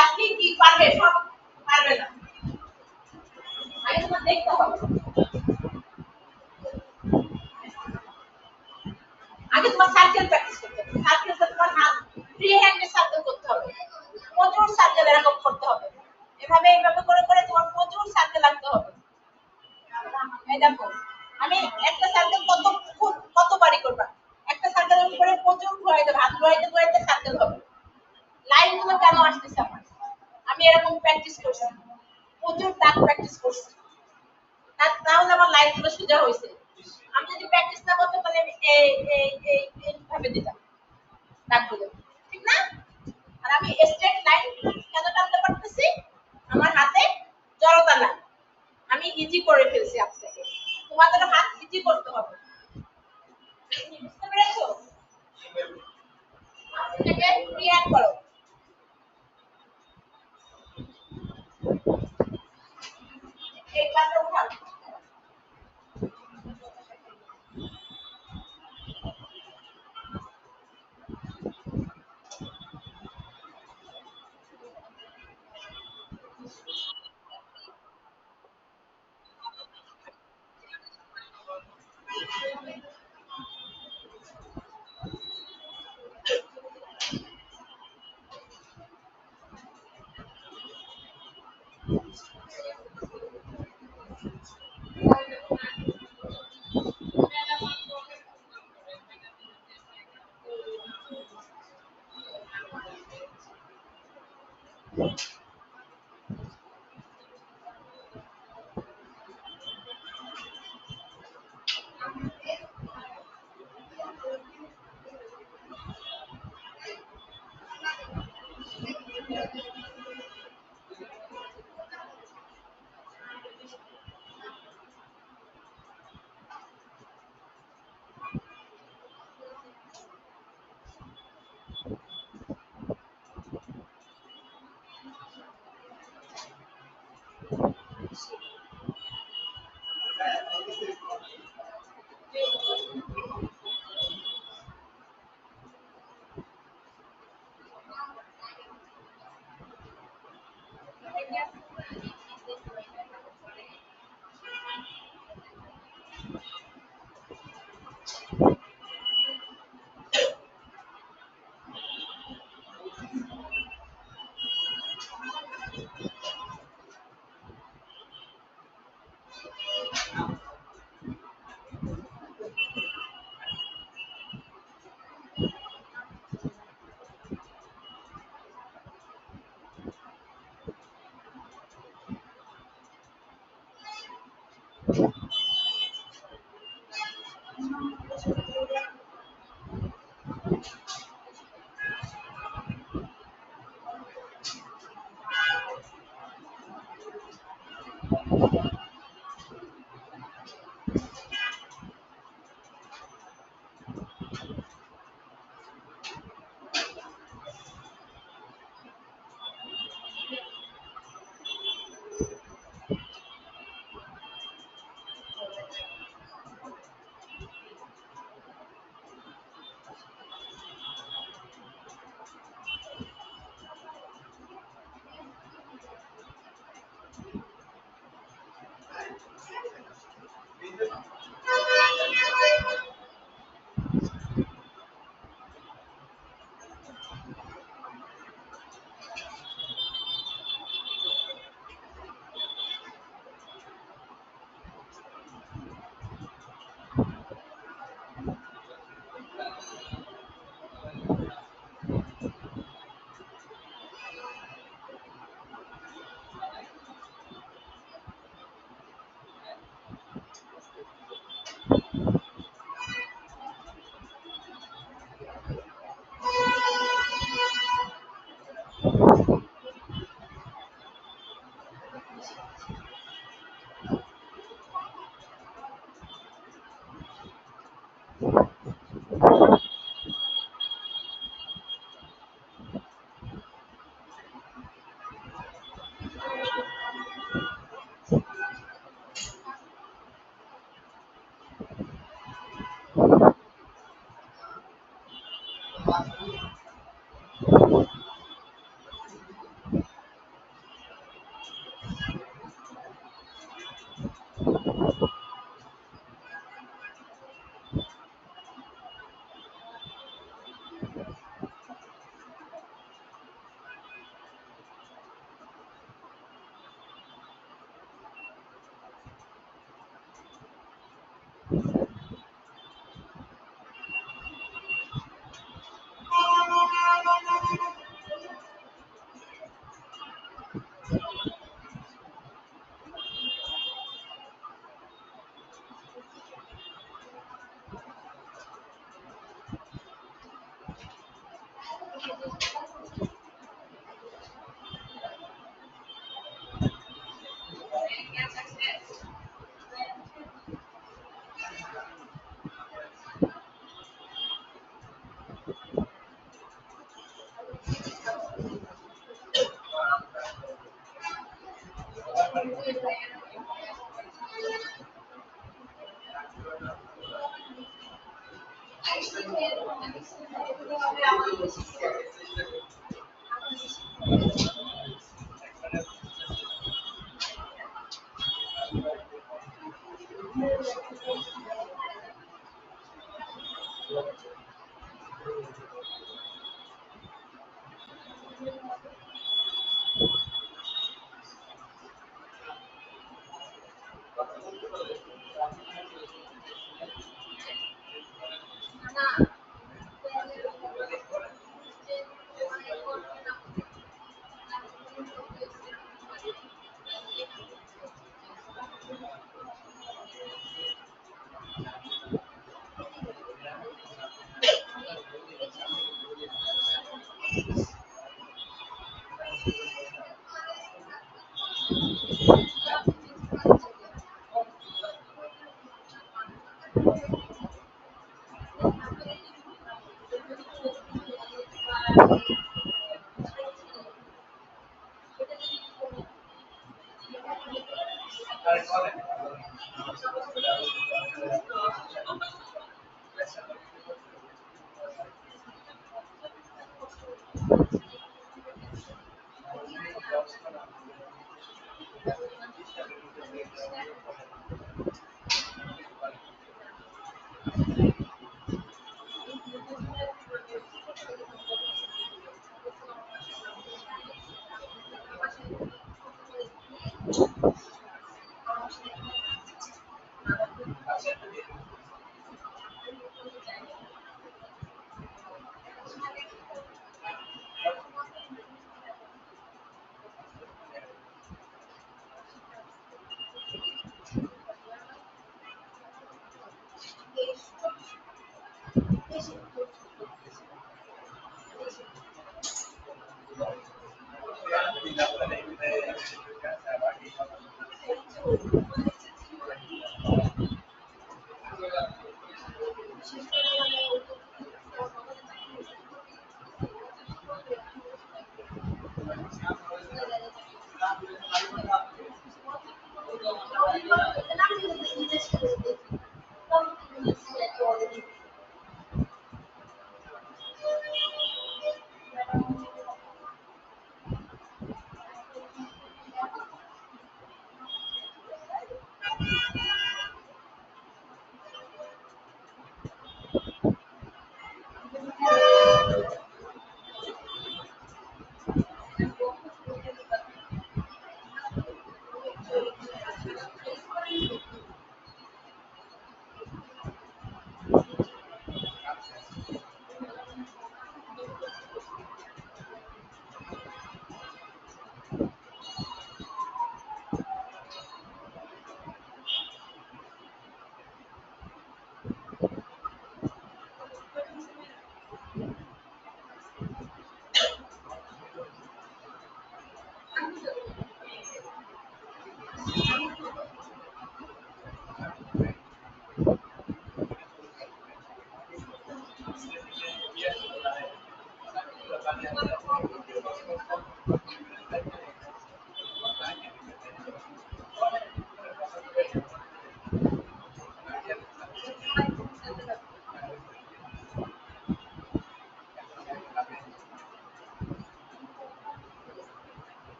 আজকে কি পারবে, সব পারবে না। আগে তোমার দেখতে হবে, আগে তোমার সার্কেল প্র্যাকটিস করতে হবে। সার্কেলটা তোমার হাত ফ্রি হ্যান্ডে সার্কেল করতে হবে, প্রচুর সার্কেল এরকম করতে হবে। এভাবে এইভাবে করে করে তোমার প্রচুর সার্কেল আঁকতে হবে। এই দেখো, আমি একটা সার্কেল কতবারই করবা, একটা সার্কেলের উপরে প্রচুর ঘোরাইতে হবে, হাত ঘোরাইতে ঘোরাইতে সার্কেল হবে। লাইন গুলো কেন আসতেছে আমার, আমি এরকম প্র্যাকটিস করছি, প্রচুর দাগ প্র্যাকটিস করছি, তাহলে আমার লাইন গুলো সোজা হয়েছে। আমি যদি প্র্যাকটিস না করতাম তাহলে আমি এইভাবে দিতাম দাগগুলো, ঠিক না? আর আমি স্ট্রেট লাইন কেন টানতে পারতেছি, আমার হাতে জড়তা নাই, আমি ইজি করে ফেলছি আপনাকে। তোমাদের হাত ইজি করতে হবে, বুঝতে পেরেছো? এটাকে ফ্রি হ্যান্ড করো। এই পাশে উঠাও।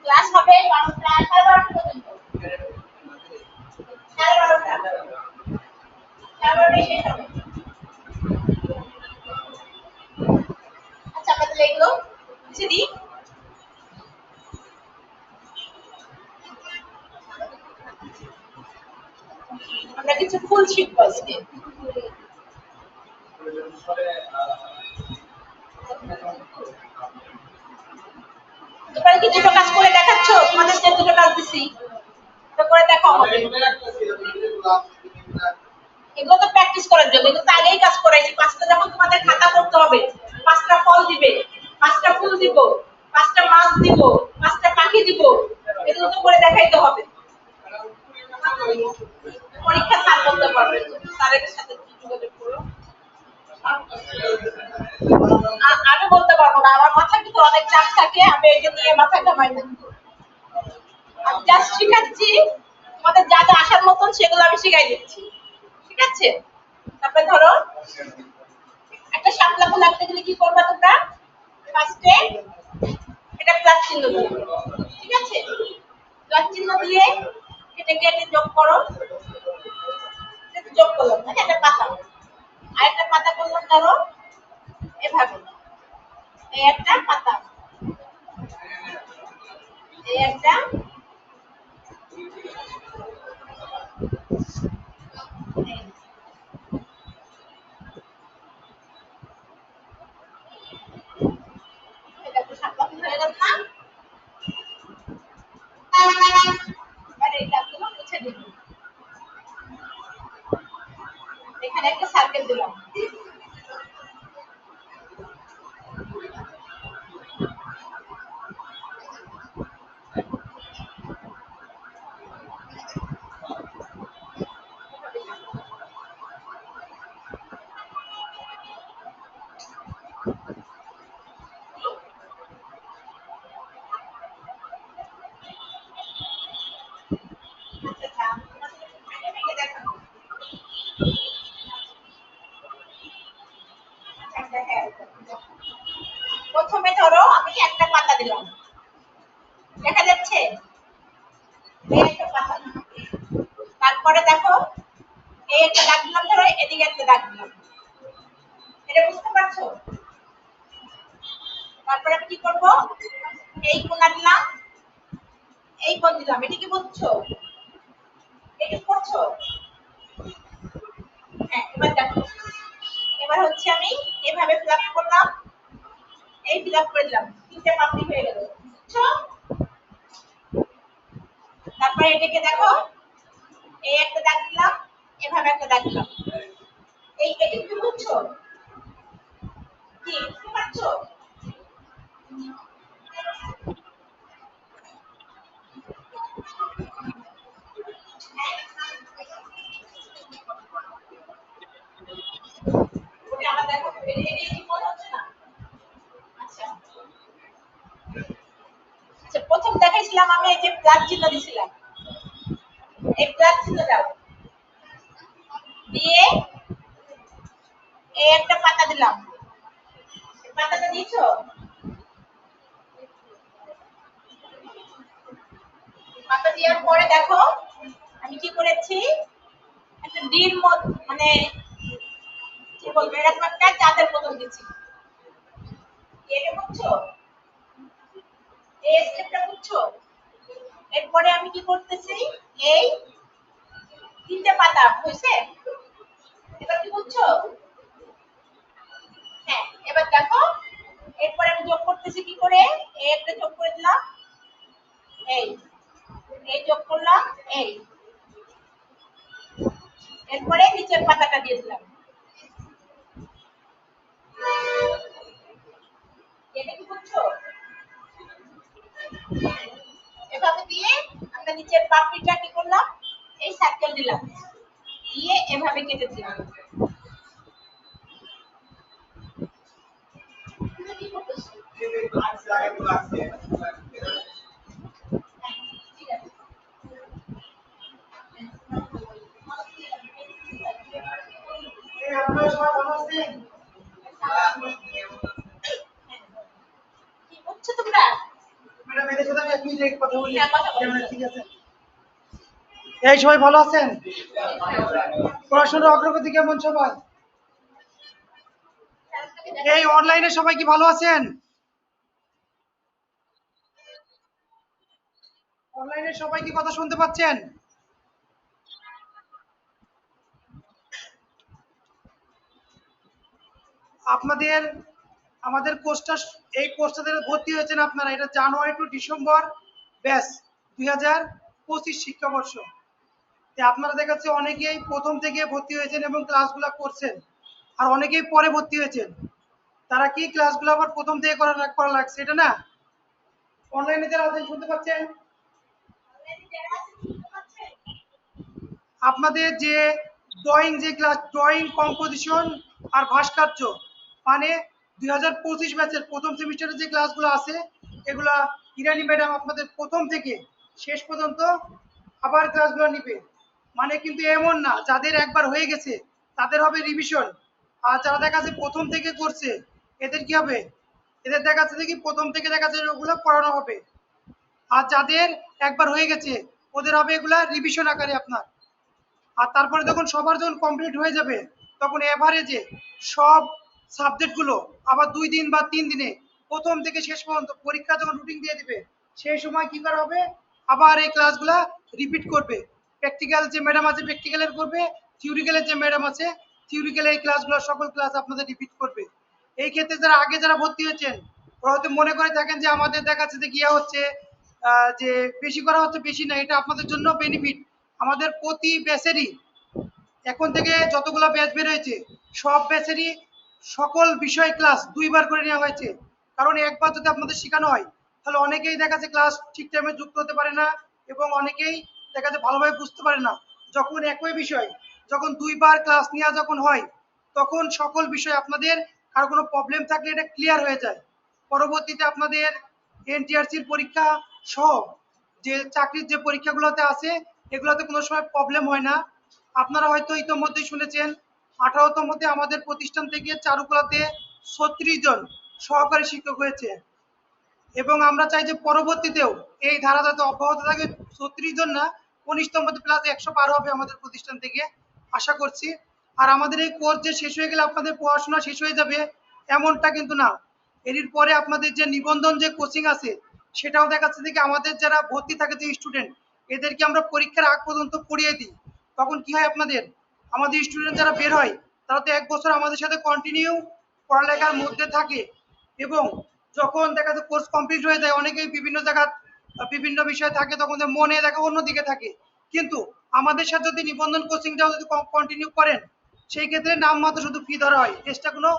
ক্লাস হবে 12টা 12:30 পর্যন্ত, 12:30 12:30 শেষ হবে। আচ্ছা আমরা তাহলে এগুলো মুছে দিই। আমরা কিছু ফুল শিখবো আজকে। তোমরা কি দুটো কাজ করে দেখাচ্ছ? তোমাদের যে দুটো কাজ দিছি তো করে দেখাও হবে। এগুলো তো প্র্যাকটিস করার জন্য, এগুলো তো আগেই কাজ করাইছি। পাঁচটা যখন তোমাদের খাতা করতে হবে, পাঁচটা ফল দিবে, পাঁচটা ফুল দিব, পাঁচটা মাছ দিব, পাঁচটা পাখি দিব, এগুলো তো করে দেখাইতে হবে। পরীক্ষা স্যার বলতে পারবে, স্যারের সাথে যোগাযোগ করো। আমি বলতে পারবো না, আমার মাথার ভিতরে অনেক চাপ থাকে, আমি এটা নিয়ে মাথা ঘামাই না। আমি জাস্ট শিখাচ্ছি, তোমাদের যা যা আসার মতন সেগুলো আমি শিখাই দিচ্ছি, ঠিক আছে? তারপরে ধরো একটা শাপলা ফুল আঁকতে গেলে কি করবা তোমরা? ফার্স্টে এটা প্লাস চিহ্ন দিবে, ঠিক আছে? প্লাস চিহ্ন দিয়ে এটাকে একটা যোগ করো, এটা যোগ করলাম, মানে একটা পাতা, আর একটা পাতা করলাম ধরো এভাবে, এই একটা পাতা, এই একটা, এটা তো শাপলা ফুল হয়ে গেল না? এবার এই দাগগুলো মুছে দিব, এখানে একটা সার্কেল দিলাম, প্রথমে ধরো আমি একটা পাতা দিলাম, দেখা যাচ্ছে এই একটা পাতা, তারপরে দেখো এই একটা দাগ দিলাম, ধরো এদিকে একটা দাগ দিলাম, এটা বুঝতে পারছো? তারপরে আমি কি করব, এই কোণা দিলাম, এই কোণ দিলাম, এটা কি বুঝছো? এটা করছো? হ্যাঁ, এবার দেখো, এবার হচ্ছে আমি এভাবে ফিল করলাম, এই ফিল করে দিলাম, তিনটে পাপড়ি হয়ে গেল, বুঝছো? তারপরে এটাকে দেখো, এই একটা দাগ দিলাম, এভাবে একটা দাগ দিলাম, এটা কি বুঝছো? কি বুঝতে পারছো? ওটা আবার দেখো, এটা কি মনে হচ্ছে না? আচ্ছা আচ্ছা, প্রথম দেখাইছিলাম আমি এই যে প্লাস চিহ্ন দিছিলাম, এই প্লাস চিহ্ন দাও, দিয়ে এই একটা পাতা দিলাম, পাতাটা দিয়েছো? পাতা দেওয়ার পরে দেখো আমি কি করেছি, একটা ডিম মানে কি বলবো, এরকম একটা চাঁদের মতন দিচ্ছি, এটা বুঝছো? এই স্টেপটা বুঝছো? এরপরে আমি কি করতেছি, এই তিনটে পাতা হয়েছে, এবার কি বুঝছো? হ্যাঁ, এবার দেখো এরপরে আমি যোগ করতেছি কি করে, এই একটা যোগ করে দিলাম, এই এই যোগ করলাম, এই এরপরে নিচের পাতাটা দিয়ে দিলাম, এটা কি বুঝছো? এভাবে দিয়ে আমরা নিচের পাপড়িটা কি করলাম, এই সার্কেল দিলাম, দিয়ে এভাবে কেটে দিলাম। কি বুঝছো তোমরা? ম্যাডাম এদের সাথে আমি 1 মিনিট কথা বলি। হ্যাঁ, কথা বলো। ঠিক আছে। এই সবাই ভালো আছেন? পড়াশোনার অগ্রগতি কেমন সবাই? এই অনলাইনে সবাই কি ভালো আছেন? অনলাইনে সবাই কি কথা শুনতে পাচ্ছেন? আপনাদের আমাদের কোর্সটা, এই কোর্সটাতে ভর্তি হয়েছেন আপনারা, এটা জানুয়ারি টু ডিসেম্বর ব্যাচ 2025 শিক্ষাবর্ষ। আপনারা দেখাচ্ছে অনেকেই প্রথম থেকে ভর্তি হয়েছেন এবং ক্লাসগুলো করছেন, আর অনেকেই পরে ভর্তি হয়েছেন। তারা কি ক্লাসগুলো আবার প্রথম থেকে করা লাগছে, এটা না? অনলাইনে যারা আছেন শুনতে পাচ্ছেন? আপনাদের যে ড্রয়িং, যে ক্লাস ড্রয়িং, কম্পোজিশন আর ভাস্কর্য, মানে 2025 ব্যাচের প্রথম সেমিস্টারের যে ক্লাসগুলো আছে, এগুলা ইরানি ম্যাডাম আপনাদের প্রথম থেকে শেষ পর্যন্ত আবার ক্লাসগুলো নিবে। মানে কিন্তু এমন না যাদের একবার হয়ে গেছে তাদের হবে রিভিশন, আর যারা দেখা যাচ্ছে প্রথম থেকে করছে এদের কি হবে, এদের দেখা যাচ্ছে কি প্রথম থেকে দেখা যাচ্ছে ওগুলো পড়ানো হবে। আর যাদের একবার হয়ে গেছে ওদের হবে এগুলা রিভিশন আকারে আপনার। আর তারপরে যখন সবার যখন কমপ্লিট হয়ে যাবে তখন এভারেজে সব সাবজেক্টগুলো আবার 2 দিন বা 3 দিনে প্রথম থেকে শেষ পর্যন্ত পরীক্ষা যখন রুটিন দিয়ে দিবে, সেই সময় কি করা হবে, আবার এই ক্লাসগুলা রিপিট করবে। প্র্যাকটিক্যাল যে ম্যাডাম আছে প্র্যাকটিক্যালের করবে, থিওরিক্যালের যে ম্যাডাম আছে থিওরিক্যাল এই ক্লাসগুলো সকল ক্লাস আপনাদের রিপিট করবে। এই ক্ষেত্রে যারা আগে যারা ভর্তি হয়েছেন ওরা হয়তো মনে করে থাকেন যে আমাদের দেখাচ্ছে যে গিয়া হচ্ছে যে বেশি করা হচ্ছে, বেশি না, এটা আপনাদের জন্য বেনিফিট। আমাদের প্রতি ব্যাচেরই এখন থেকে যতগুলো ব্যাচ বের হয়েছে সব ব্যাচেরই সকল বিষয় ক্লাস 2বার করে নেওয়া হয়েছে। কারণ একবার যদি আপনাদের শেখানো হয় তাহলে অনেকেই দেখা যাচ্ছে ক্লাস ঠিক টাইমে যুক্ত হতে পারে না, এবং অনেকেই দেখা যাচ্ছে ভালোভাবে বুঝতে পারে না। যখন একই বিষয় যখন 2বার ক্লাস নেওয়া যখন হয় তখন সকল বিষয় আপনাদের আর কোনো প্রবলেম থাকলে এটা ক্লিয়ার হয়ে যায়। পরবর্তীতে আপনাদের এনটিআরসির পরীক্ষা সহ যে চাকরির যে পরীক্ষাগুলোতে আছে এগুলোতে কোনো সময় প্রবলেম হয় না। আপনারা হয়তো ইতিমধ্যেই শুনেছেন 18তমতে আমাদের প্রতিষ্ঠান থেকে চারুকলাতে 36 জন সহকারী শিক্ষক হয়েছে, এবং আমরা চাই যে পরবর্তীতেও এই ধারা যাতে অব্যাহত থাকে। 36 জন না, 19তমতে প্লাস 112 হবে আমাদের প্রতিষ্ঠান থেকে, আশা করছি। আর আমাদের এই কোর্স যে শেষ হয়ে গেলে আপনাদের পড়াশোনা শেষ হয়ে যাবে এমনটা কিন্তু না। এর পরে আপনাদের যে নিবন্ধন যে কোচিং আছে সেটাও দেখাচ্ছে যে আমাদের যারা ভর্তি থাকে যে স্টুডেন্ট এদেরকে আমরা পরীক্ষার আগ পর্যন্ত পড়িয়ে দিই। তখন কি হয় আপনাদের, আমাদের স্টুডেন্ট যারা বের হয় তারা তো 1 বছর আমাদের সাথে কন্টিনিউ পড়ালেখার মধ্যে থাকে, এবং যখন দেখা যায় কোর্স কমপ্লিট হয়ে যায় অনেকেই বিভিন্ন জায়গা বিভিন্ন বিষয় থাকে তখন মনে দেখা অন্যদিকে থাকে। কিন্তু আমাদের সাথে যদি নিবন্ধন কোচিংটাও যদি কন্টিনিউ করেন সেই ক্ষেত্রে নামমাত্র শুধু ফি ধরা হয়, এক্সট্রা কোনো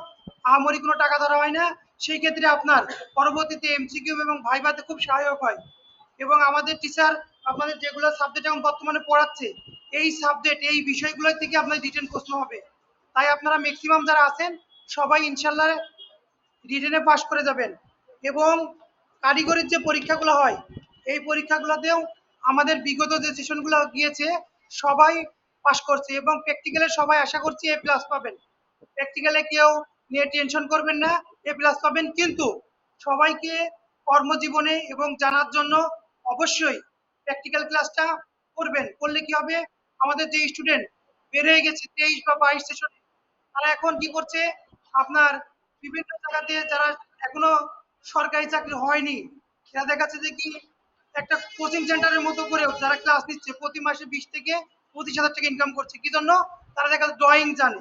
আহামরি কোনো টাকা ধরা হয় না। সেই ক্ষেত্রে আপনার পরবর্তীতে এমসিকিউ এবং ভাইভাতে খুব সহায়ক হয়। এবং আমাদের টিচার আপনাদের যেগুলো সাবজেক্ট এখন বর্তমানে পড়াচ্ছে এই সাবজেক্ট এই বিষয়গুলো থেকে আপনার রিটেন প্রশ্ন হবে। তাই আপনারা ম্যাক্সিমাম যারা আছেন সবাই ইনশাল্লাহ রিটেনে পাস করে যাবেন। এবং কারিগরির যে পরীক্ষাগুলো হয় এই পরীক্ষাগুলোতেও আমাদের বিগত যে সেশনগুলো গিয়েছে সবাই পাস করছে, এবং প্র্যাকটিক্যালে সবাই আশা করছি A+ পাবেন। প্র্যাকটিক্যালে কেউ নিয়ে টেনশন করবেন না, A+ পাবেন। কিন্তু সবাইকে কর্মজীবনে এবং জানার জন্য অবশ্যই প্র্যাকটিক্যাল ক্লাসটা করবেন। করলে কি হবে, আমাদের যে স্টুডেন্ট বের হয়ে গেছে 23 বা 22 সেশনে তারা এখন কি করছে আপনার বিভিন্ন জায়গাতে যারা এখনো সরকারি চাকরি হয়নি এরা দেখাচ্ছে যে কি একটা কোচিং সেন্টারের মতো করেও যারা ক্লাস নিচ্ছে প্রতি মাসে 20 থেকে 25 হাজার টাকা ইনকাম করছে। কি জন্য, তারা দেখা যাচ্ছে ড্রয়িং জানে।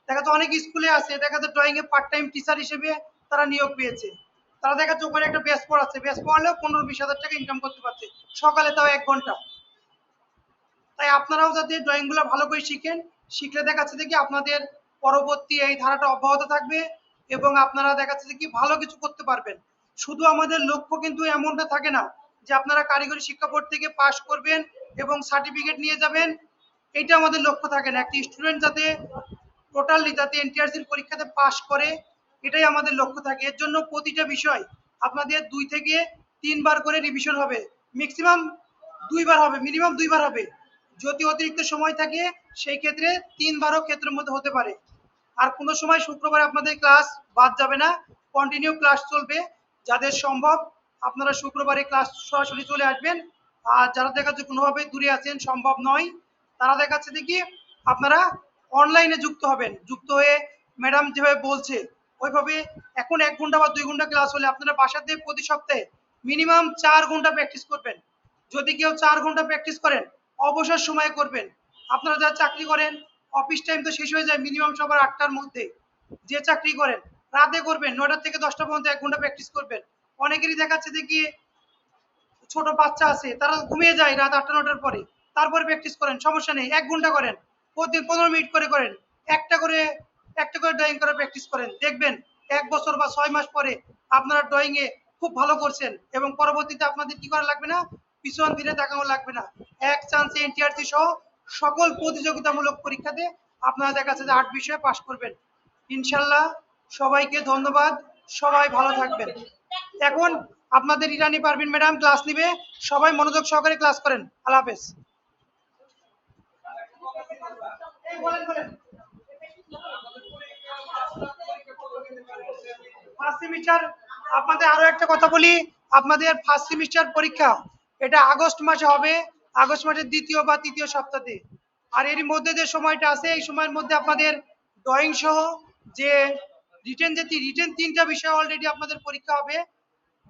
দেখা যাচ্ছে অনেক স্কুলে আছে দেখা যাচ্ছে ড্রয়িং এ পার্ট টাইম টিচার হিসেবে তারা নিয়োগ পেয়েছে। তারা দেখা যাচ্ছে ওখানে একটা ব্যাচ পড়াচ্ছে, ব্যাচ পড়ালেও 15-20 হাজার টাকা ইনকাম করতে পারছে, সকালে তাও 1 ঘন্টা। তাই আপনারাও যাতে ড্রয়িং গুলো ভালো করে শিখেন, শিখলে দেখাচ্ছে যে কি আপনাদের পরবর্তী এই ধারাটা অব্যাহত থাকবে এবং আপনারা দেখাচ্ছে যে কি ভালো কিছু করতে পারবেন। শুধু আমাদের লক্ষ্য কিন্তু এমনটা থাকে না যে আপনারা কারিগরি শিক্ষা বোর্ড থেকে পাস করবেন এবং সার্টিফিকেট নিয়ে যাবেন, এটা আমাদের লক্ষ্য থাকে না। একটি স্টুডেন্ট যাতে টোটালি যাতে এনটিআরসির পরীক্ষাতে পাস করে এটাই আমাদের লক্ষ্য থাকে। এর জন্য প্রতিটা বিষয় আপনাদের 2 থেকে 3 বার করে রিভিশন হবে, ম্যাক্সিমাম 2বার হবে, মিনিমাম 2বার হবে। যদি অতিরিক্ত সময় থাকে সেই ক্ষেত্রে 3বারও ক্ষেত্রের মধ্যে হতে পারে। আর কোনো সময় শুক্রবার আপনাদের ক্লাস বাদ যাবে না, কন্টিনিউ ক্লাস চলবে। যাদের সম্ভব আপনারা শুক্রবারে ক্লাস সরাসরি চলে আসবেন। আর যারা দেখা যাচ্ছে কোনোভাবে দূরে আছেন, সম্ভব নয়, তারা দেখা যাচ্ছে দেখি আপনারা অনলাইনে যুক্ত হবেন। যুক্ত হয়ে ম্যাডাম যেভাবে বলছে ওইভাবে এখন 1 ঘন্টা বা 2 ঘন্টা ক্লাস হলে আপনারা বাসাতে প্রতি সপ্তাহে মিনিমাম 4 ঘন্টা প্র্যাকটিস করবেন। যদি কেউ 4 ঘন্টা প্র্যাকটিস করেন অবসর সময়ে করবেন। আপনারা যারা চাকরি করেন অফিস টাইম তো শেষ হয়ে যায় মিনিমাম সবার 8টার মধ্যে। যে চাকরি করেন রাতে করবেন, 9টা থেকে 10টা পর্যন্ত 1 ঘন্টা প্র্যাকটিস করবেন। অনেকেরই দেখাচ্ছে দেখি ছোট বাচ্চা আছে তারা ঘুমিয়ে যায় রাত 8টা 9টার পরে, তারপরে প্র্যাকটিস করেন, সমস্যা নেই, 1 ঘন্টা করেন, প্রতিদিন 15 মিনিট করে করেন, একটা করে একটা করে ড্রয়িং করে প্র্যাকটিস করেন। দেখবেন 1 বছর বা 6 মাস পরে আপনারা ড্রয়িং এ খুব ভালো করছেন এবং পরবর্তীতে আপনাদের কি করা লাগবে না, পিছন ফিরে তাকানো লাগবে না। এক চান্সে এনটিআরসি সহ সকল প্রতিযোগিতামূলক পরীক্ষাতে আপনারা দেখা যাচ্ছে যে 8 বিষয়ে পাশ করবেন ইনশাল্লাহ। সবাইকে ধন্যবাদ, সবাই ভালো থাকবেন। এখন আপনাদের ইরানি পারভিন ম্যাডাম ক্লাস নিবে, সবাই মনোযোগ সহকারে ক্লাস করেন। আল্লাহ হাফেজ। ফার্স্ট সেমিস্টার, আপনাদের আরো একটা কথা বলি, আপনাদের ফার্স্ট সেমিস্টার পরীক্ষা এটা আগস্ট মাসে হবে, আগস্ট মাসের 2য় বা 3য় সপ্তাহে। আর এর মধ্যে যে সময়টা আছে এই সময়ের মধ্যে আপনাদের ড্রয়িং সহ যে রিটেন 3টা বিষয় অলরেডি আপনাদের পরীক্ষা হবে।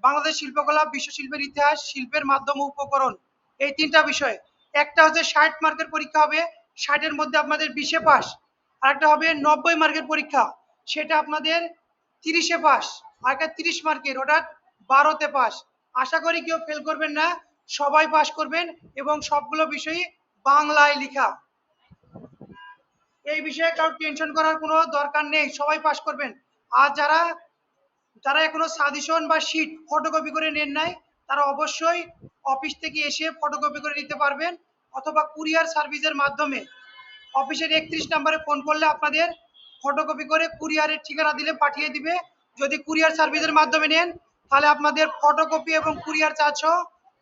বাংলাদেশ শিল্পকলা, বিশ্ব শিল্পের ইতিহাস, শিল্পের মাধ্যম ও উপকরণ, এই 3টা বিষয়। একটা হচ্ছে 60 মার্কের পরীক্ষা হবে, 60-এর মধ্যে আপনাদের 20-এ পাস। আর একটা হবে 90 মার্কের পরীক্ষা, সেটা আপনাদের 30-এ পাস। আর একটা 30 মার্কের, ওটা 12তে পাস। আশা করি কেউ ফেল করবেন না, সবাই পাস করবেন এবং সবগুলো বিষয়ই বাংলায় লেখা। এই বিষয়ে কারো টেনশন করার কোনো দরকার নেই, সবাই পাস করবেন। আর যারা যারা এখনো সাজেশন বা শিট ফটোকপি করে নেন নাই তারা অবশ্যই অফিস থেকে এসে ফটোকপি করে নিতে পারবেন, অথবা কুরিয়ার সার্ভিসের মাধ্যমে অফিসের 31 নম্বরে ফোন করলে আপনাদের ফটোকপি করে কুরিয়ারের ঠিকানা দিলে পাঠিয়ে দিবে। যদি কুরিয়ার সার্ভিসের মাধ্যমে নেন তাহলে আপনাদের ফটোকপি এবং কুরিয়ার চার্জ সহ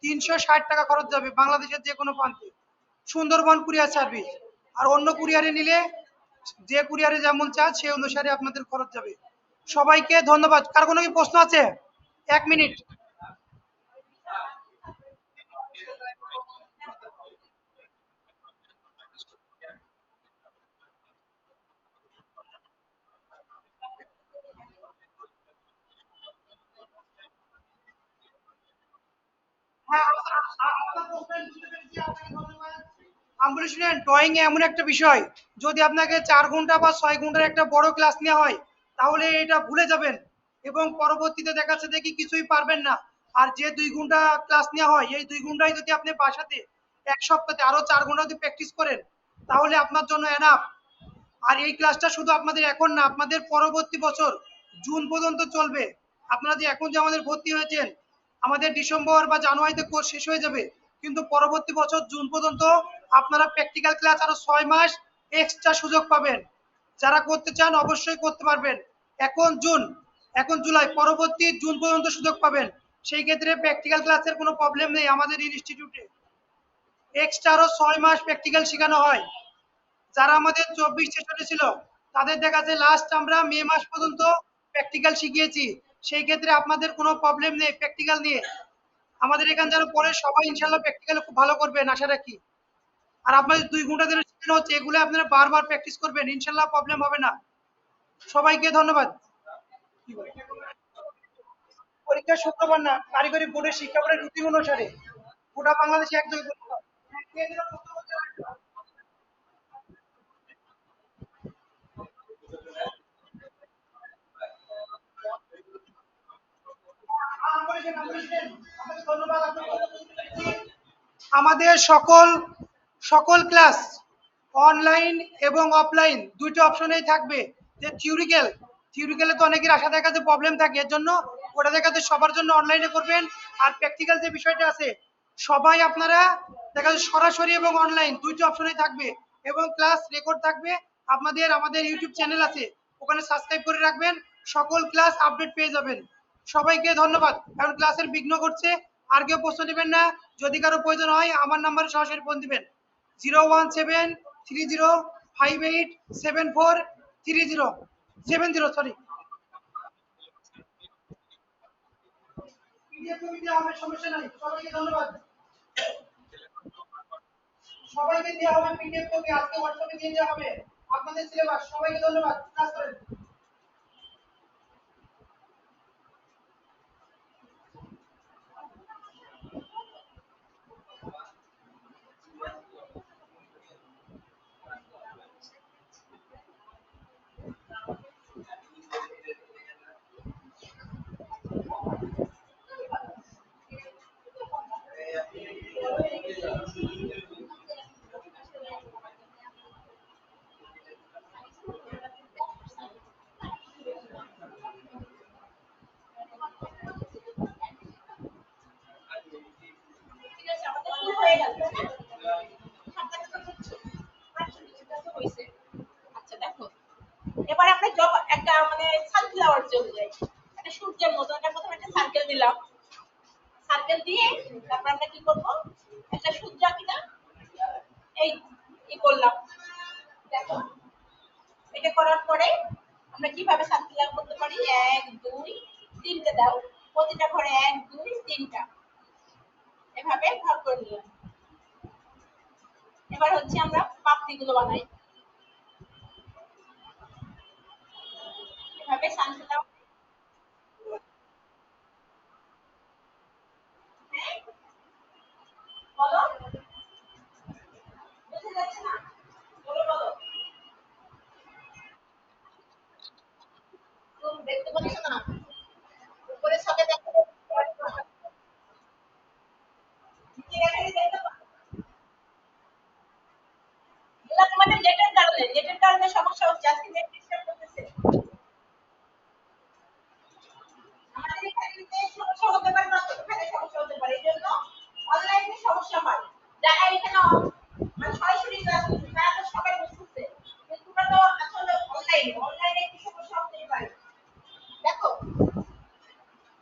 360 টাকা খরচ যাবে বাংলাদেশের যে কোনো প্রান্তে, সুন্দরবন কুরিয়ার সার্ভিস। আর অন্য কুরিয়ারে নিলে যে কুরিয়ারে যেমন চার্জ সেই অনুসারে আপনাদের খরচ যাবে। সবাইকে ধন্যবাদ। কার কোনো কি প্রশ্ন আছে? 1 মিনিট। হ্যাঁ, আপনার প্রশ্নের বুঝতে পেরেছি, আপনাকে ধন্যবাদ। আমি শুনেন, ড্রয়িং এমন একটা বিষয়, যদি আপনাকে 4 ঘন্টা বা 6 ঘন্টার একটা বড় ক্লাস নেওয়া হয় তাহলে এটা ভুলে যাবেন এবং পরবর্তীতে দেখাচ্ছে দেখি কিছুই পারবেন না। আর যে 2 ঘন্টা ক্লাস নেওয়া হয় এই 2 ঘন্টায় যদি আপনি বাসাতে 1 সপ্তাহে আরো 4 ঘন্টা যদি প্র্যাকটিস করেন তাহলে আপনার জন্য এনাফ। আর এই ক্লাসটা শুধু আপনাদের এখন না, আপনাদের পরবর্তী বছর জুন পর্যন্ত চলবে। আপনারা যে এখন যে আমাদের ভর্তি হয়েছেন, আমাদের ডিসেম্বর বা জানুয়ারিতে কোর্স শেষ হয়ে যাবে, কিন্তু পরবর্তী বছর জুন পর্যন্ত আপনারা প্র্যাকটিক্যাল ক্লাস আরো 6 মাস এক্সট্রা সুযোগ পাবেন। যারা করতে চান অবশ্যই করতে পারবেন। এখন জুন, এখন জুলাই, পরবর্তী জুন পর্যন্ত সুযোগ পাবেন। সেই ক্ষেত্রে প্র্যাকটিক্যাল ক্লাসের কোনো প্রবলেম নেই, আমাদের ইনস্টিটিউটে এক্সট্রা আরো 6 মাস প্র্যাকটিক্যাল শেখানো হয়। যারা আমাদের 24 ছেষট্টি ছিল তাদের দেখা যায় লাস্ট আমরা মে মাস পর্যন্ত প্র্যাকটিক্যাল শিখিয়েছি। সেই ক্ষেত্রে আপনাদের কোনো প্রবলেম নেই প্র্যাকটিক্যাল নিয়ে। আমাদের এখানে যারা পড়ে সবাই ইনশাল্লাহ প্র্যাকটিক্যাল খুব ভালো করবেন আশা রাখি। আর আপনাদের 2 ঘন্টা ধরে শেখানো হচ্ছে, এগুলো আপনারা বারবার প্র্যাকটিস করবেন, ইনশাল্লাহ প্রবলেম হবে না। সবাইকে ধন্যবাদ। পরীক্ষা শুক্রবার না, কারিগরি বোর্ডের শিক্ষা বোর্ডের রুটিন অনুসারে গোটা বাংলাদেশে একযোগে ধন্যবাদ। আমাদের সকল সকল ক্লাস অনলাইন এবং অফলাইন দুটো অপশনেই থাকবে। যে থিওরিক্যালে তো অনেকের আশা দেখাতে প্রবলেম থাকে, এর জন্য ওটা দেখাতে সবার জন্য অনলাইনে করবেন। আর প্র্যাকটিক্যাল যে বিষয়টা আছে সবাই আপনারা দেখা যাচ্ছে সরাসরি এবং অনলাইন দুইটা অপশনেই থাকবে এবং ক্লাস রেকর্ড থাকবে। আপনাদের আমাদের ইউটিউব চ্যানেল আছে, ওখানে সাবস্ক্রাইব করে রাখবেন, সকল ক্লাস আপডেট পেয়ে যাবেন। সবাইকে ধন্যবাদ। এখন ক্লাসের বিঘ্ন ঘটছে, আর কেউ প্রশ্ন নেবেন না। যদি কারো প্রয়োজন হয় আমার নাম্বারে সরাসরি ফোন দিবেন, 01730587430 70, সরি। পিডিএফ কপি দেওয়া হবে, সমস্যা নাই। সবাইকে ধন্যবাদ। সবাইকে দেওয়া হবে পিডিএফ কপি, আজকে হোয়াটসঅ্যাপে দিয়ে দেওয়া হবে আপনাদের সিলেবাস। সবাইকে ধন্যবাদ, ক্লাস করেন। ঠিক আছে, আমাদের শুরু হয়ে গেল, তাই না? সাতটা কথা হচ্ছে, আচ্ছা কিছুটা তো হয়েছে। আচ্ছা দেখো, এবার আমরা একটা মানে সানফ্লাওয়ার চলে যাই, একটা সূর্যের মতো। একটা প্রথমে একটা সার্কেল দিলাম, সার্কেল দিয়ে তারপর আমরা কি করব, একটা সূর্য আঁকিলাম, এই কি করলাম দেখো। এটা করার পরে আমরা কিভাবে সার্কেল করতে পারি, 1 2 3টে দাও, প্রতিটা ঘরে 1 2 3টা, এভাবে ভাগ করে নিলাম। এবার হচ্ছে আমরা পাপড়িগুলো বানাই, এভাবে সানফ্লাওয়ার। বলো, বুঝতে যাচ্ছে না? বলো বলো, তুমি দেখতে পাচ্ছ না? উপরে ছাদে দেখো, নিচে দেখা যায় তো। এগুলা তোমাদের নেটের কারণে সমস্যা হচ্ছে, আজকে নেট ডিস্টার্ব করতেছে। আমাদের এখানে সমস্যা হতে পারে না, এখানে সমস্যা হতে পারে, এই জন্য অনলাইনে সমস্যা হয়। যারা এখানে মানে সরাসরি ক্লাস করছে তারা তো সবাই বুঝতেছে, কিন্তু তোমরা তো আসলে অনলাইনে একটু সমস্যা হতেই পারে। দেখো,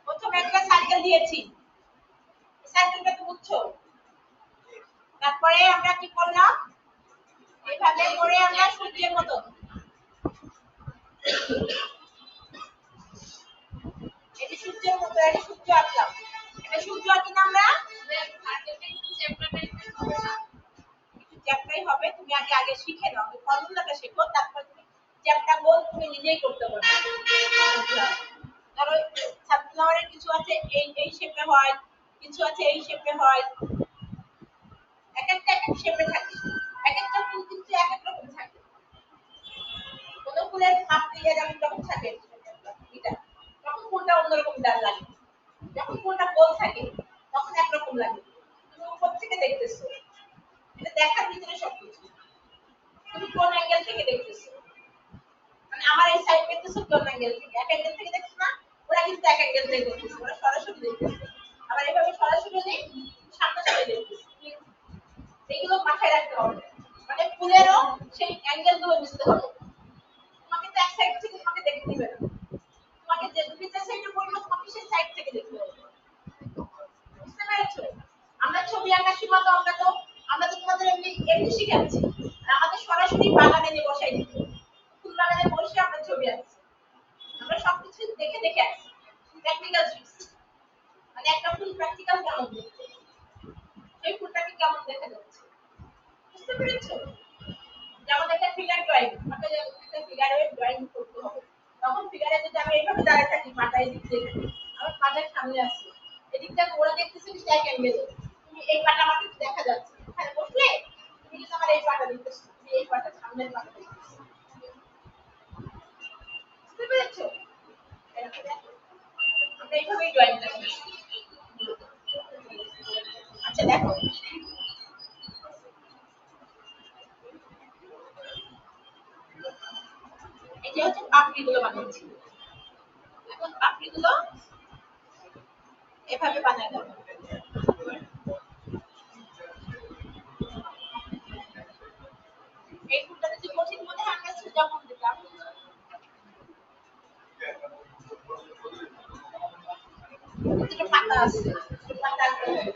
প্রথমে একটা সার্কেল দিয়েছি, সার্কেলটা তো বুঝছো। তারপরে আমরা কি করলাম, এইভাবে করে আমরা সূর্যের মতো, এই যে সূর্যের মতো একটা সূর্য আঁকলাম। এটা সূর্য আঁকি না আমরা, সার্কেলটা একটু চ্যাপ্টা টাইপের হবে না, একটু চ্যাপ্টাই হবে। তুমি আগে আগে শিখে নাও, ফর্মুলাটা শেখো, তারপর তুমি চ্যাপ্টা গোল তুমি নিজেই করতে পারবে। ধরো সানফ্লাওয়ারের কিছু আছে এই এই শেপে হয়, কিছু আছে এই শেপে হয়, এক একটা এক এক শেপে থাকে, এক একটা ফুল কিন্তু এক এক রকম থাকে। কোন ফুলের পাপড়ি যেমন যখন থাকে এটা, তখন ফুলটা অন্যরকম দাগ লাগে, যখন ফুলটা গোল থাকে তখন একরকম লাগে। তুমি উপর থেকে দেখতেছো, এটা দেখার ভিতরে সবকিছু। তুমি কোন অ্যাঙ্গেল থেকে দেখতেছো, মানে আমার এই সাইড দেখতেছো কোন অ্যাঙ্গেল থেকে, এক অ্যাঙ্গেল থেকে দেখছো না, ওরা কিন্তু এক অ্যাঙ্গেল থেকে দেখতেছে, ওরা সরাসরি দেখতেছে। আবার এভাবে সরাসরি নেই, সামনাসামনি দেখতেছে। এগুলো মাথায় রাখতে হবে, মানে ফুলেরও সেই অ্যাঙ্গেল গুলো বুঝতে হবে। তোমাকে তো এক সাইড থেকে তোমাকে দেখতে দিবে না, তোমাকে যে তুমি যে সাইডে বলবো তোমাকে সেই সাইড থেকে দেখতে হবে। বুঝতে পেরেছো? আমরা ছবি আঁকার সময় তো আমরা তো তোমাদের এমনি এমনি শিখাচ্ছি, আর আমাদের সরাসরি বাগানে নিয়ে বসাই দিত, ফুল বাগানে বসে আমরা ছবি আঁকছি। আমরা সবকিছু দেখে দেখে আঁকছি, প্র্যাকটিক্যাল শিখছি। মানে একটা ফুল প্র্যাকটিক্যাল কেমন দেখতে, সেই ফুলটাকে কেমন দেখা যাচ্ছে, বুঝতে পেরেছো? যেমন একটা ফিগার ড্রয়িং, আমাকে একটা ফিগারের ড্রয়িং করতে হবে, তখন ফিগারে যদি আমি এইভাবে দাঁড়িয়ে থাকি, পাটা এদিক দিয়ে থাকে, আমার পাটার সামনে আছে, এদিকটা ওরা দেখতেছে কিন্তু এক অ্যাঙ্গেলে, তুমি এই পাটা আমার কিন্তু দেখা যাচ্ছে, এখানে বসলে তুমি কিন্তু আমার এই পাটা দেখতেছো, তুমি এই পাটা সামনের পাটা দেখতেছো। বুঝতে পেরেছো? আমরা এইভাবেই ড্রয়িংটা শিখছি। আচ্ছা দেখো, এই যে হচ্ছে পাপড়িগুলো বানাচ্ছি, এখন পাপড়িগুলো এভাবে বানায় দেবো। এই ফুলটা যদি কঠিন মনে হয় আমরা সোজা ফুল দিতাম, প্রতিটা পাতা আছে, পাতা আঁকতে হবে।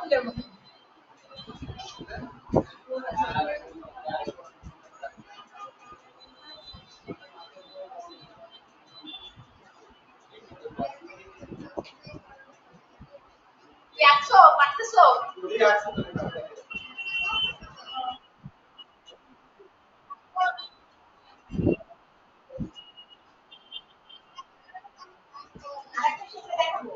ফুলের মতো। কি আছো, পারতেছো? আরেকটা শেপে দেখাবো।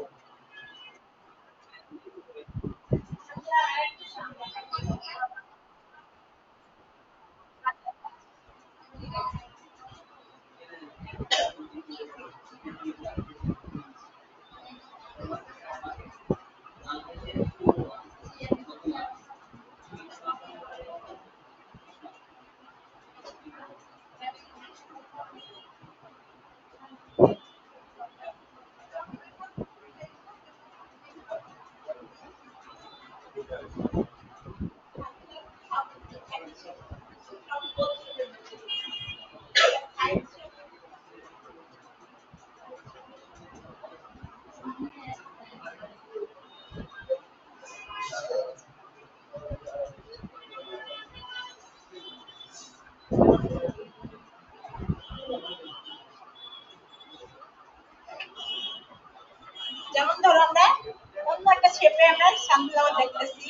যেমন ধরো আমরা অন্য একটা শেপে আমরা সানফ্লাওয়ার দেখতেছি।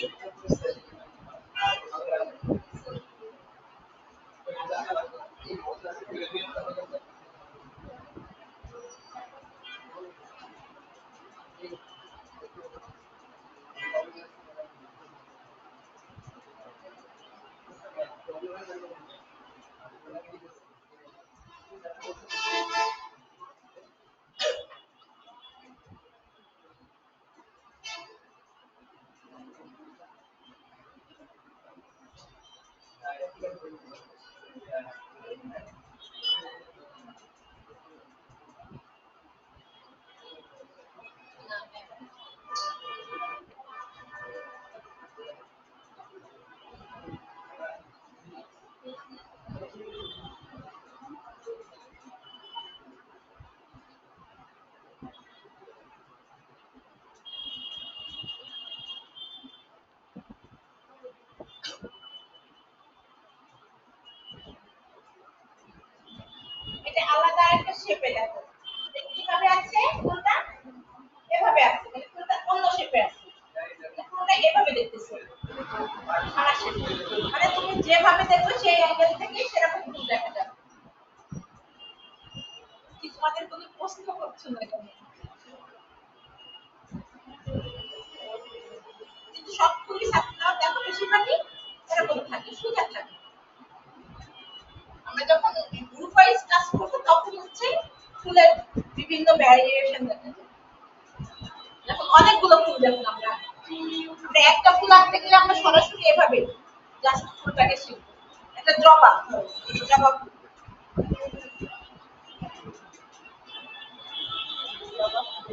এটা আলাদা একটা শেপে দেখো কিভাবে আছে ফুলটা, এভাবে আছে মানে ফুলটা অন্য শেপে আছে, ফুলটা এভাবে দেখতেছে সারা শেপে, মানে তুমি যেভাবে দেখবে সেই অ্যাঙ্গেল থেকে সেরকম ফুল দেখা যাবে। কি তোমাদের কোনো প্রশ্ন করছো না কেন? কিন্তু সব ফুলই সাথে দেখো বেশিরভাগই এরকম থাকে, সোজা থাকে। আমরা যখন গ্রুপ ওয়াইজ ক্লাস করব তখন হচ্ছে ফুলের বিভিন্ন ভ্যারিয়েশন দেখা যায়। যখন অনেকগুলো ফুল যখন আমরা একটা ফুল আনতে গেলে আমরা সরাসরি এভাবে জাস্ট ফুলটাকে শিখব। একটা জবা, জবা ফুল, জবা ফুল, জবা ফুল।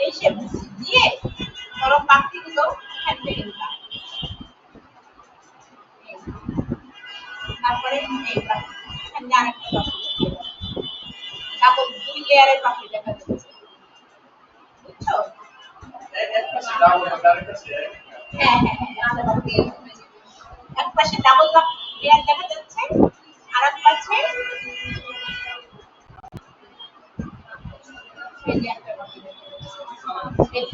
এই শেপ দিয়ে ধরো পাখিগুলো এখান থেকে দিলাম, তারপরে এই পাখি এখানে আরেকটা পাখি, তারপর 2 লেয়ারের পাখি দেখা যাচ্ছে, বুঝছো? হ্যাঁ হ্যাঁ হ্যাঁ, এক পাশে ডাবল লেয়ার দেখা যাচ্ছে, আর এক পাশে এই যে একটা পাখি দেখা যাচ্ছে। এই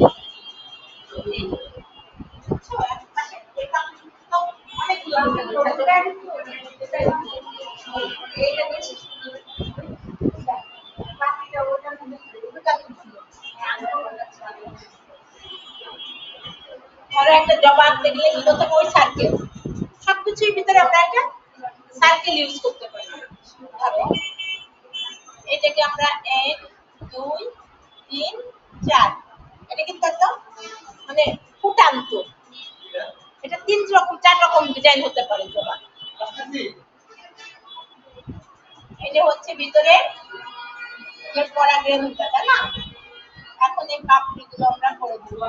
বুঝছো? এক পাশে এই পাখিগুলো অনেকগুলো দেখা যাচ্ছে। এইটা বেশি সুন্দর। বাকিটা ধরো একটা জবা আঁকতে গেলে কি করতে হবে? ওই সার্কেল, সবকিছুর ভিতরে আমরা একটা সার্কেল ইউজ করতে পারি। ধরো এটাকে আমরা 1 2 3 4, এটা কিন্তু একদম মানে ফুটান্ত, এটা 3 রকম 4 রকম ডিজাইন হতে পারে জবা। এটা হচ্ছে ভিতরে যে পরাগরেণুটা, তাই না? এখন এই পাপড়িগুলো আমরা করে দিব।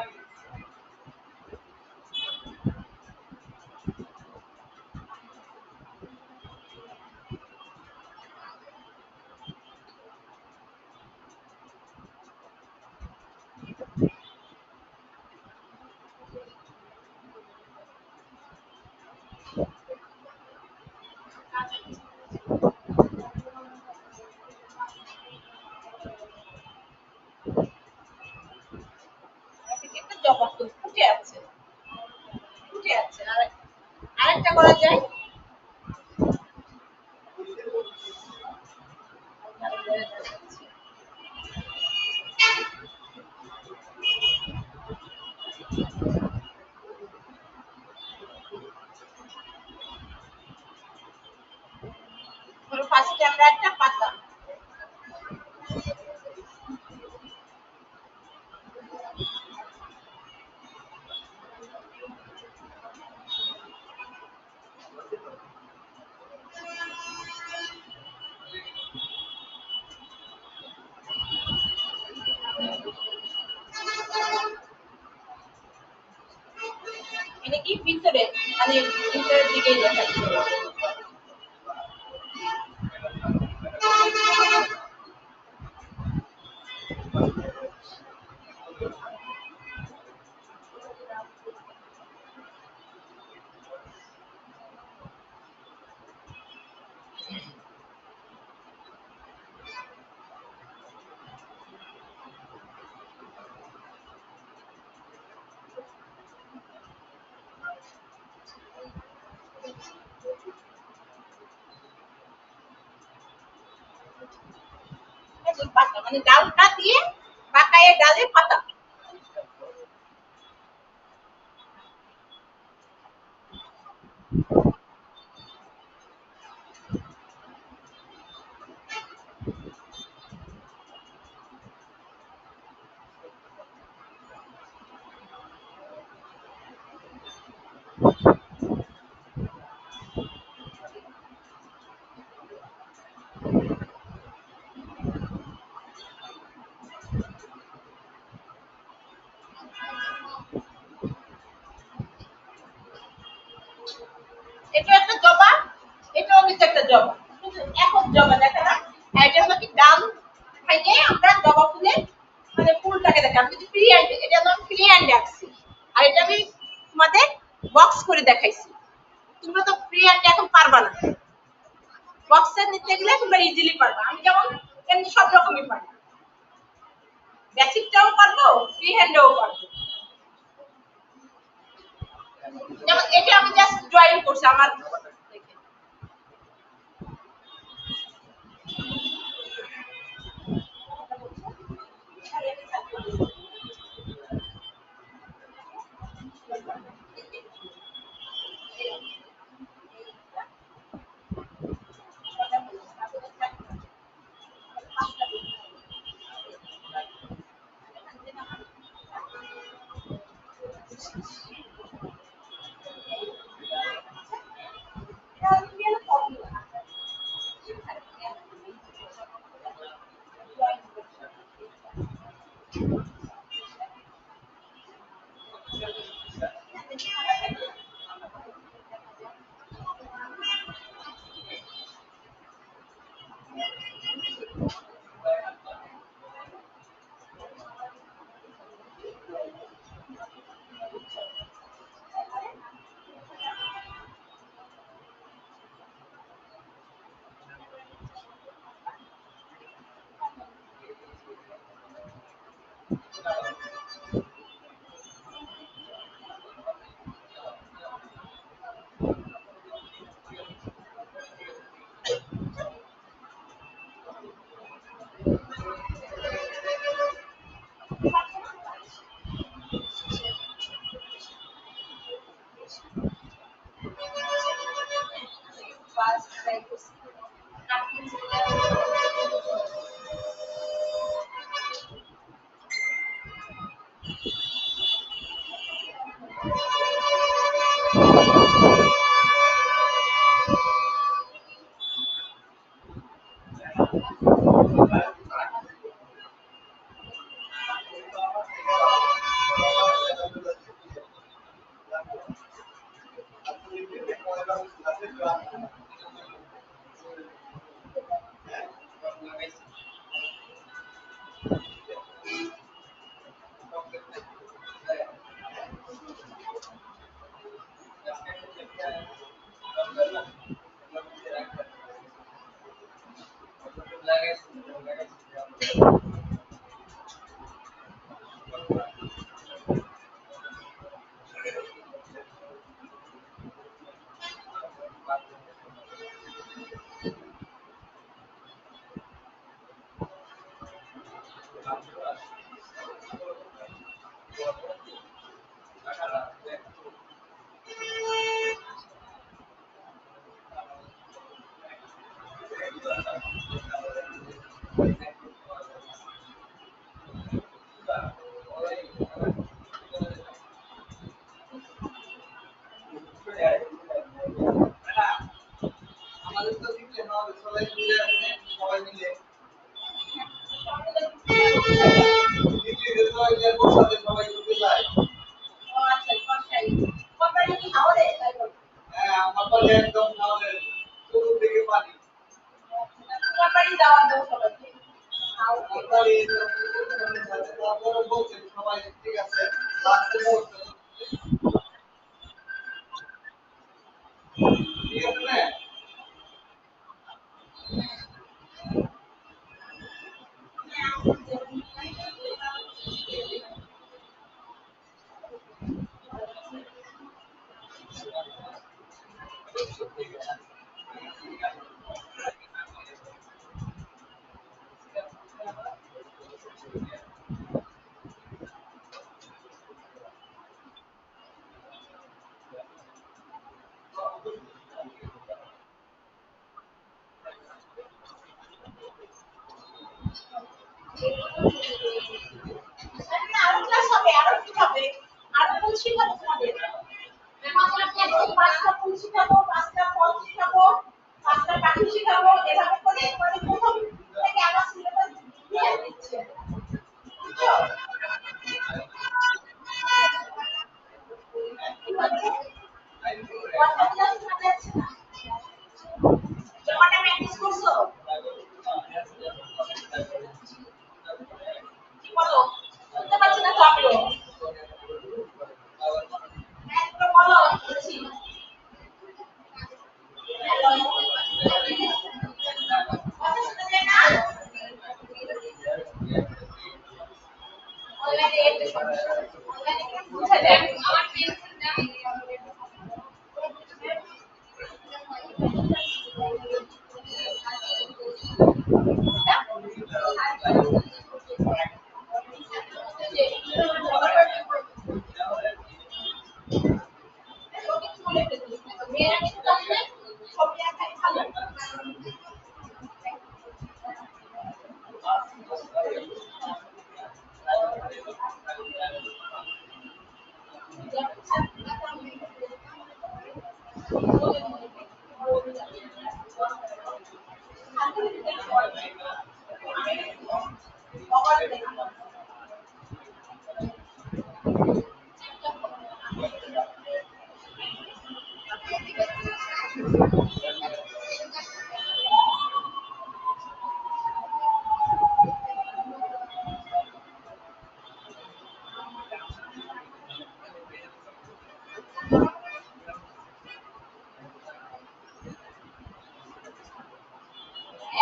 এটা একটা জবা ফুল ফুটে আছে, ফুটে আছে। আর আরেকটা করা যায়, ধরো ফার্স্টে আমরা একটা পাতা, এটা কি ভিতরে মানে ভিতরের দিকে দেখাচ্ছে। পাতা মানে ডালটা দিয়ে পাকায়ে ডালে পাতা। এটা একটা জবা, এটাও কিন্তু একটা জবা, কিন্তু একক জবা দেখা না। এটা হলো কি ডাল ভেঙে আমরা জবা ফুলের মানে ফুলটাকে দেখা। আমি কিন্তু ফ্রি হ্যান্ড, এটা আমি ফ্রি হ্যান্ড রাখছি, আর এটা আমি তোমাদের বক্স করে দেখাইছি। তোমরা তো ফ্রি হ্যান্ড এখন পারবা না, বক্সে নিতে গেলে তোমরা ইজিলি পারবা। আমি যেমন এমনি সব রকমই পারি, বেসিকটাও পারবো, ফ্রি হ্যান্ডও পারবো। যেমন এটা আমি জাস্ট ড্রয়িং করছি আমার দেখে। আমাদের তো দিতে হবে সবাই মিলে সবাই মিলে দিতে সবাই মিলে বসাতে সবাই করতে চায় ও আচ্ছা কষাই কোম্পানি কি হাওড়ে তাই বল হ্যাঁ আমার পাশে একদম আমাদের চতুর দিকে পানি কোম্পানি দাওয়াত দাও সবাইকে কোম্পানি বলছে সবাই ঠিক আছে লাস্টে বলছে ঠিক আছে না আরো ক্লাস হবে আরো কি হবে আরো কোন শিখাবো তোমাদের পাঁচটা ফুল শিখাবো পাঁচটা ফল শিখাবো পাঁচটা পাখি শিখাবো এভাবে করে মানে প্রথম থেকে আবার সিলেবাস দিয়ে দিচ্ছে বুঝছো কি বলছো কথা ক্লাস শোনা যাচ্ছে না জমাটা প্র্যাকটিস করছো কি বলো শুনতে পাচ্ছি না তো আমিও একটু বলো বলছি কথা শোনা যায় না অনলাইনে একটু সমস্যা অনলাইনে কি বুঝা যায় আমার পেন্সিল দাও মেয়েরা কিন্তু আসলে ছবি আঁকাই ভালো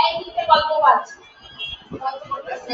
এই দিকে গল্প আছে গল্প করতেছে